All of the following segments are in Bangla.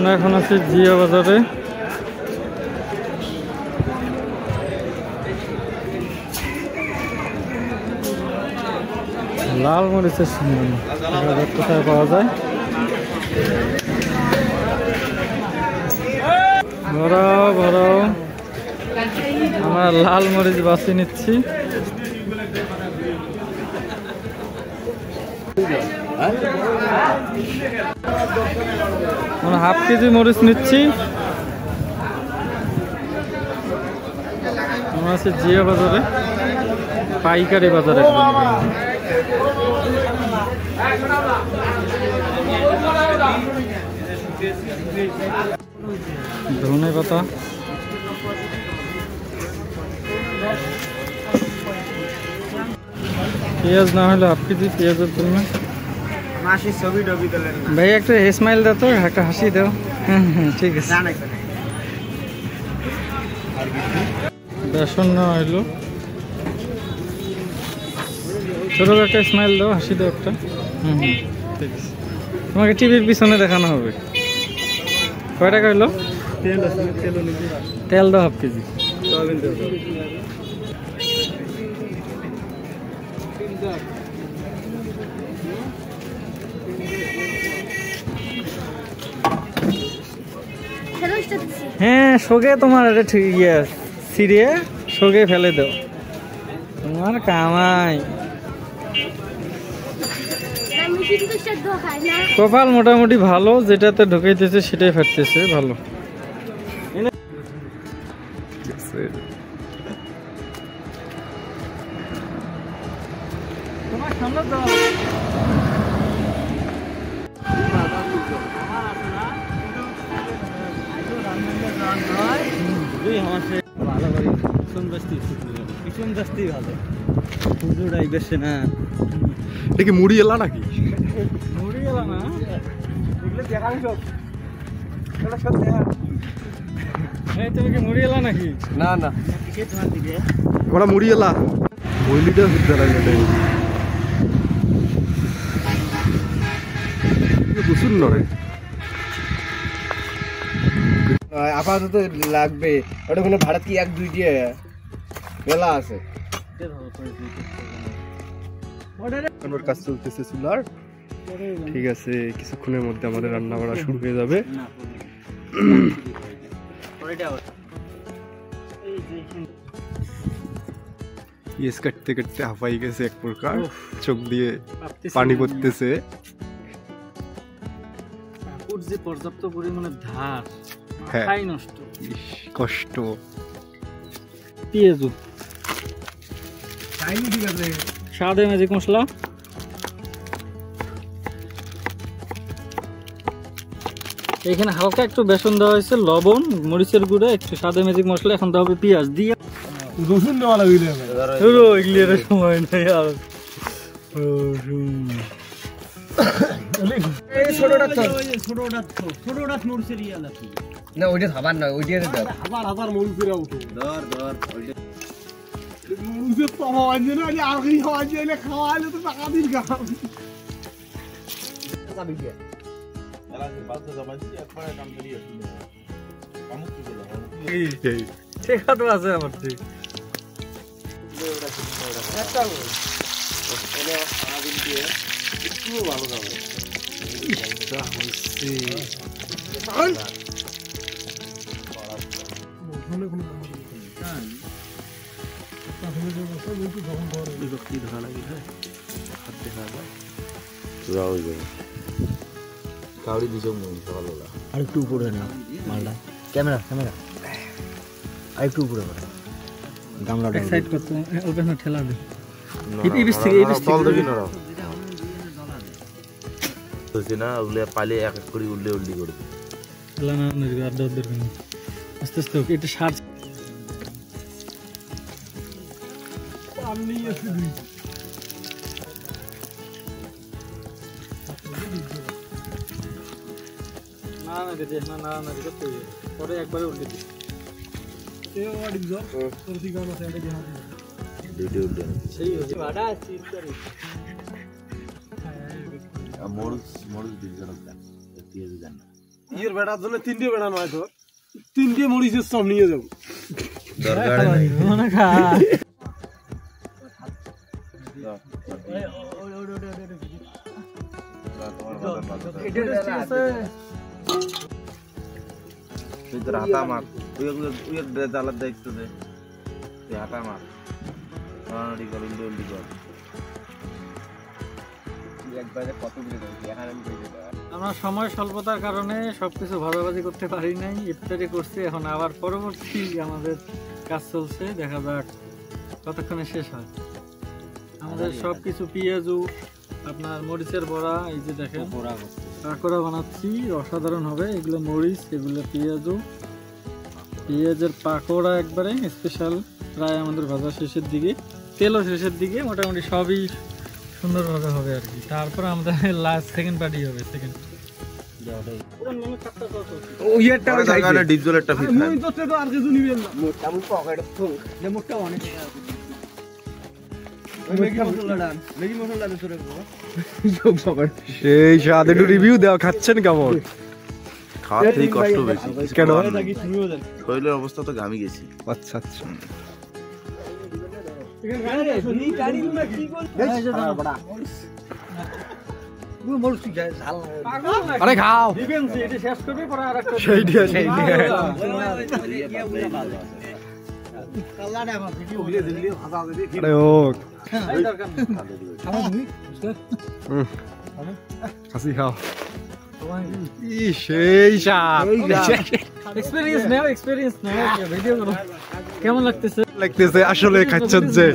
আমরা এখন আছি জিয়া বাজারে। লাল মরিচের সিজন কোথায় পাওয়া যায়? ভরাও ভরাও, আমরা লাল মরিচ বাছি নিচ্ছি। আমরা হাফ কেজি মরিচ নিচ্ছি। আমরা আছি জিয়া বাজারে, পাইকারি বাজারে। ধনে পাতা, পেঁয়াজ না হলে হাফ কেজি পেঁয়াজের জন্য। ভাই একটা স্মাইল দাও তো, একটা হাসি দাও। ঠিক আছে। বেসন নেওয়া হইলো, ছোট একটা স্মাইল দাও, হাসি দাও একটা। ঠিক আছে, তোমাকে টিভির পিছনে দেখানো হবে। কয় টাকা হইলো? তেল দাও হাফ কেজি। হ্যাঁ, শোকে তোমার এটা ঠিক ইয়ে সিরিয়ে শোকে ফেলে দাও, তোমার কামাই। কপাল মোটামুটি ভালো, যেটাতে ঢুকাইতেছে সেটাই ফাটতেছে ভালো। মুড়ি এলা নাকি? মুড়ি এলা না, তুমি কি মুড়ি এলা নাকি? না না, ওরা মুড়ি এলা বইলিটা প্রচুর নড়ে। আপাতত লাগবে ওটা, কোনো ভাড়া কি এক দুই দিয়ে মেলা আছে। কাজ চলতেছে চুলার। ঠিক আছে, কিছুক্ষণের মধ্যে আমাদের রান্না বাড়া শুরু হয়ে যাবে। ইয়েস কাটতে কাটতে হাঁপাই গেছে এক প্রকার, চোখ দিয়ে পানি পড়তেছে। যে পর্যাপ্ত পরিমাণে ধার, নষ্ট কষ্ট। পেঁয়াজু স্বাদে ম্যাজিক মশলা, এখানে হালকা একটু বেসন দেওয়া হয়েছে, লবণ, মরিচের গুঁড়া, একটু স্বাদে ম্যাজিক মশলা। এখন দেওয়া হবে পেঁয়াজ দিয়ে। রসুন দেওয়া লাগবে, সময় নেই আর। না ওইটা খাবার না, ওইটা আছে আমার ঠিক। ভালো যাবে আর একটু উপরে না মালটা, ক্যামেরা ক্যামেরা আর একটু উপরে করে গামলাটা সাইড করতে ওপেন ঠেলা দে। না ওগুলো পালে এক এক করে উল্লে উল্লি করবে। আস্তে আস্তে এটা সার পরে একবারে উল্টে দিই। মরুচ মরুচ দিয়ে দেন না, ইয়ের বেড়ার জন্য 3টে বেড়া নয় তো 3টে মরিচের সব নিয়ে যাবো দরকার নেই মনে খা তুই তোর হাতা মার তুই জ্বালার দেখতে দে তুই হাতা মার নড়ানড়ি কর উল্টি কর একবারে কত করে দেবি আমরা সময় স্বল্পতার কারণে সবকিছু ভাগাভাগি করতে পারি নাই, ইফতারি করছি। এখন আবার পরবর্তী আমাদের কাজ চলছে, দেখা যাক কতক্ষণে শেষ হয়। আমাদের সবকিছু পেঁয়াজু আপনার মরিচের বড়া, এই যে দেখেন পাকোড়া বানাচ্ছি, অসাধারণ হবে। এগুলো মরিচ, এগুলো পেঁয়াজু, পেঁয়াজের পাকোড়া একবারে স্পেশাল। প্রায় আমাদের ভাজা শেষের দিকে, তেলও শেষের দিকে, মোটামুটি সবই সুন্দরভাবে হবে আর কি। তারপর আমাদের লাস্ট সেকেন্ড পার্টি হবে। সেকেন্ড ডিপজলেরটা ফিট মুই তো তো আর কিছু নিবেন না মোটা মুখ পকেট ফুল যে মোটা অনেক ম্যাগি মশলা দিতে রে বাবা সেই স্বাদ একটু রিভিউ দাও, খাচ্ছেন কেমন? খাওয়াতেই কষ্ট বেশি কেন? শরীরের অবস্থা তো ঘামি গেছি। আচ্ছা আচ্ছা আরে খাও শেষ করবে পরে আর একটা আরে ও খাসি খাও সেই স্বাদ এক্সপেরিয়েন্স নাও, এক্সপেরিয়েন্স নাও, ভিডিও করো। কেমন লাগতেছে? আসলে খাচ্ছেন যে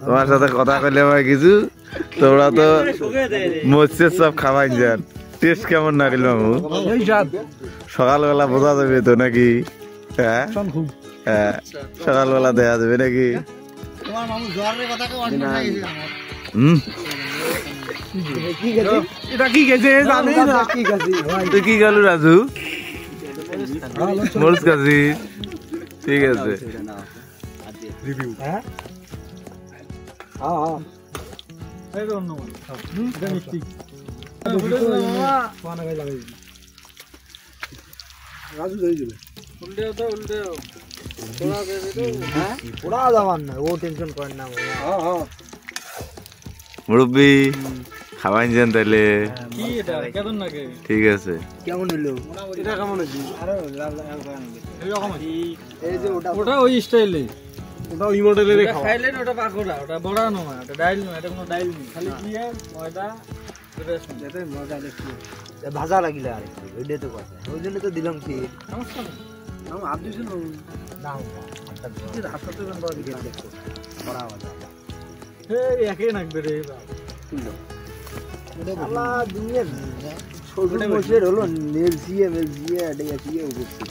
তোমার সাথে কথা কইলে আমার কিছু, তোমরা তো মৎস্যের সব খাবাই যান। টেস্ট কেমন না গেল মামু? সকালবেলা বোঝা যাবে তো নাকি? হ্যাঁ হ্যাঁ, সকালবেলা দেখা যাবে নাকি? তুই কি গেল রাজু? মরিচ কাছি, ঠিক আছে। মুরব্বী খাওয়াই যান তাহলে, ঠিক আছে। কেমন হলো? এটা কেমন আছে? ওটা ওই স্টাইলে, ওটা ওই মডেলের খাওয়া। খাইলেন ওটা পাকোড়া, ওটা বড়া নয়, ওটা ডাইল নয়, এটা কোনো ডাইল নেই, খালি পেঁয়াজ ময়দা ভাজা লাগিলে আর ওইটাই তো কথা, ওই জন্য তো দিলাম কি সমস্যা নেই। একই নাকবে রে হলো মেলসিয়ে মেলসিয়ে উপস্থিত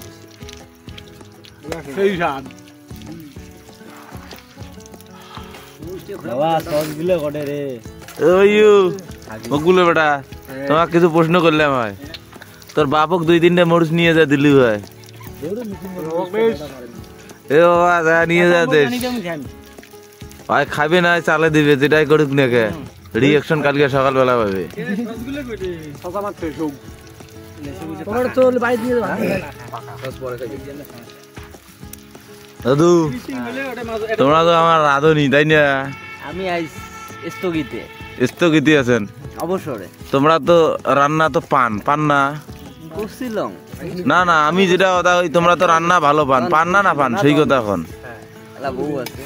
সেই স্বাদ বাবা সস দিলে কটে রে। বকুলে বেটা, তোমাকে কিছু প্রশ্ন করলাম হয়, তোর বাপক 2-3টা মরিচ নিয়ে যা দিলি হয়। এ বাবা যা নিয়ে যা দেশ ভাই, খাবে না চালে দিবে, যেটাই করুক না কে রিঅ্যাকশন কালকে সকালবেলা পাবে। দাদু তোমরা তো আমার রাঁধুনি তাই না? আমি আইস স্থগিতে স্থগিতি আছেন অবসরে। তোমরা তো রান্না তো পান না? করছিলাম না না, আমি যেটা কথা ওই, তোমরা তো রান্না ভালো পান না পান সেই কথা। এখন বউ আছে,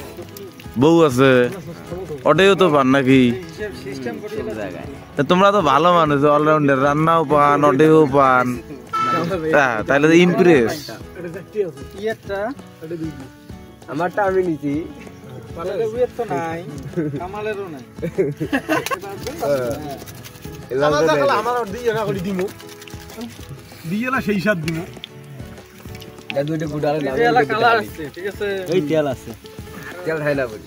বউ আছে, ওটাও তো পান নাকি? সব জায়গায় তোমরা তো ভালো মানুষ, অলরাউন্ডার, রান্নাও পান, ওটাও পান, তাহলে তো ইমপ্রেস। আমারটা আমি নিছি, সেই স্বাদ দিব। তেল আছে, তেল ঢাইলা করি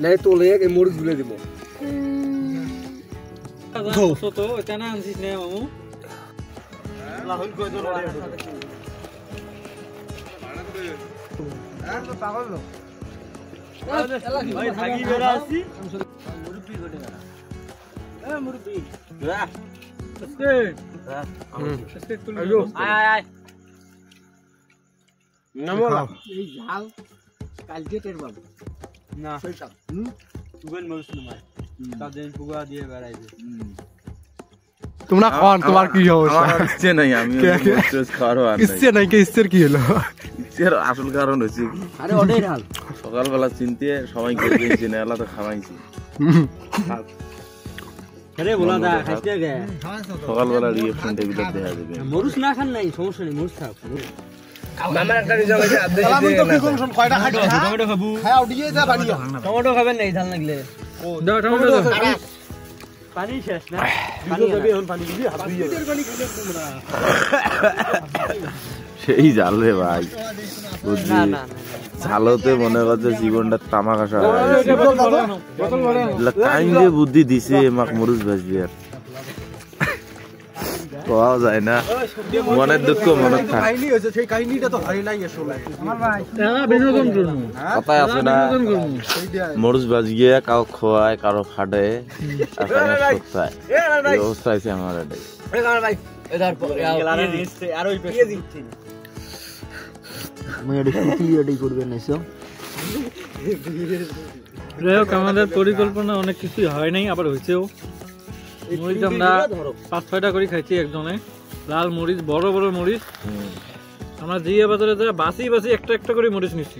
নাই তোলে মরিচ গুলে দিব। আনছিস না মামু? এই ঝাল কালকে টের পাবো না তুবেন মরছ না তাদের পুগা দিয়ে বেড়াইবে তোমরা খান তোমার কি অবস্থা আমার ইচ্ছে নাই আমি খাওয়ারও আর ইচ্ছে নাই কে ইচ্ছের কি হলো ইচ্ছের আসল কারণ হচ্ছে কি আরে অনেক ঝাল সকালবেলা চিনতে সবাই গেলে গেছি না এলা তো খাওয়াইছি আরে বলা দা খাইতে গে সকালবেলা রিঅ্যাকশনটা ভিতর দেখা যাবে মরুস না খান নাই সমস্যা নেই মরুস খাও মামার একটা রিজার্ভ আছে আদে কয়টা খাইছো টমেটো খাবো খাও দিয়ে যা বাড়িও টমেটো খাবেন নাই ঝাল লাগলে দাও টমেটো দাও পানি শেষ না পানি যাবে এখন পানি দিবি হাত দিয়ে সেই জাল রে ভাই বুঝলি না না ঝালতে মনে করছে জীবনটা তামাক আসা বোতল ভরে কাইন যে বুদ্ধি দিছে মাক মরুচ ভাজবি আর পাওয়া যায় না মনের দুঃখ মনে থাক কাহিনী হয়েছে সেই কাহিনীটা তো হয় নাই আসলে বিনোদন করবো কথায় আছে না মরুচ ভাজিয়ে কাউ খোয়ায় কারো খাটে আর কারো সস্তায় এই অবস্থা আছে আমার এটাই ভাই এদার গেলারে দিতে আর ওই পেছে দিচ্ছি মই এটা ক্লিয়ারই করবে না সব যাই হোক আমাদের পরিকল্পনা অনেক কিছুই হয় নাই আবার হয়েছেও মরিচ আমরা 5-6টা করে খাইছি একজনে লাল মরিচ বড় বড় মরিচ আমরা জিয়া বাজারে যা বাসি বাসি একটা একটা করে মরিচ নিচ্ছি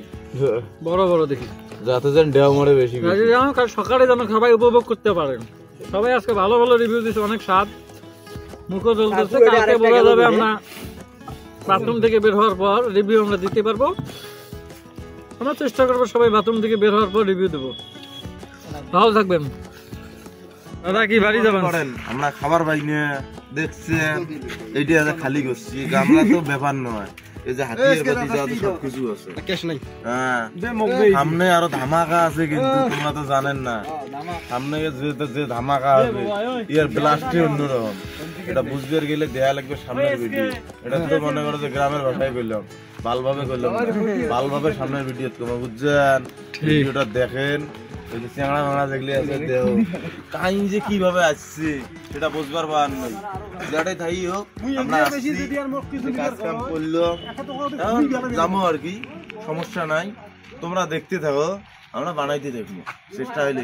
বড় বড় দেখি যাতে যেন দেওয়া মরে বেশি কাজে যেন সকালে যেন সবাই উপভোগ করতে পারেন সবাই আজকে ভালো ভালো রিভিউ দিচ্ছে অনেক স্বাদ মুখও চলতেছে কালকে বলা যাবে আমরা বাথরুম থেকে বের হওয়ার পর রিভিউ আমরা দিতে পারবো আমরা চেষ্টা করবো সবাই বাথরুম থেকে বের হওয়ার পর রিভিউ দেবো ভালো থাকবেন দাদা কি বাড়ি যাবেন আমরা খাবার পাই না দেখছেন এইটা খালি করছি আমরা তো ব্যাপার নয় এই যে হাতির বাতি যাওয়া তো সবকিছু আছে ক্যাশ নাই হ্যাঁ সামনে আরো ধামাকা আছে কিন্তু তোমরা তো জানেন না সামনে যে ধামাকা হবে ইয়ার ব্লাস্টই অন্যরকম এটা বুঝবে গেলে দেয়া লাগবে সামনের ভিডিও এটা তো মনে করো যে গ্রামের ভাষায় করলাম ভালোভাবে করলাম ভালোভাবে সামনের ভিডিও তোমরা বুঝছেন ভিডিওটা দেখেন ওই যে চ্যাংড়া ভাঙা যেগুলি আছে দেহ কাহিনী যে কিভাবে আসছে সেটা বুঝবার পার নাই যেটাই থাই হোক আমরা আসছি কাজ কাম করলো যাবো আর কি সমস্যা নাই তোমরা দেখতে থাকো আমরা বানাইতে দেখবো চেষ্টা হইলে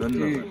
ধন্যবাদ।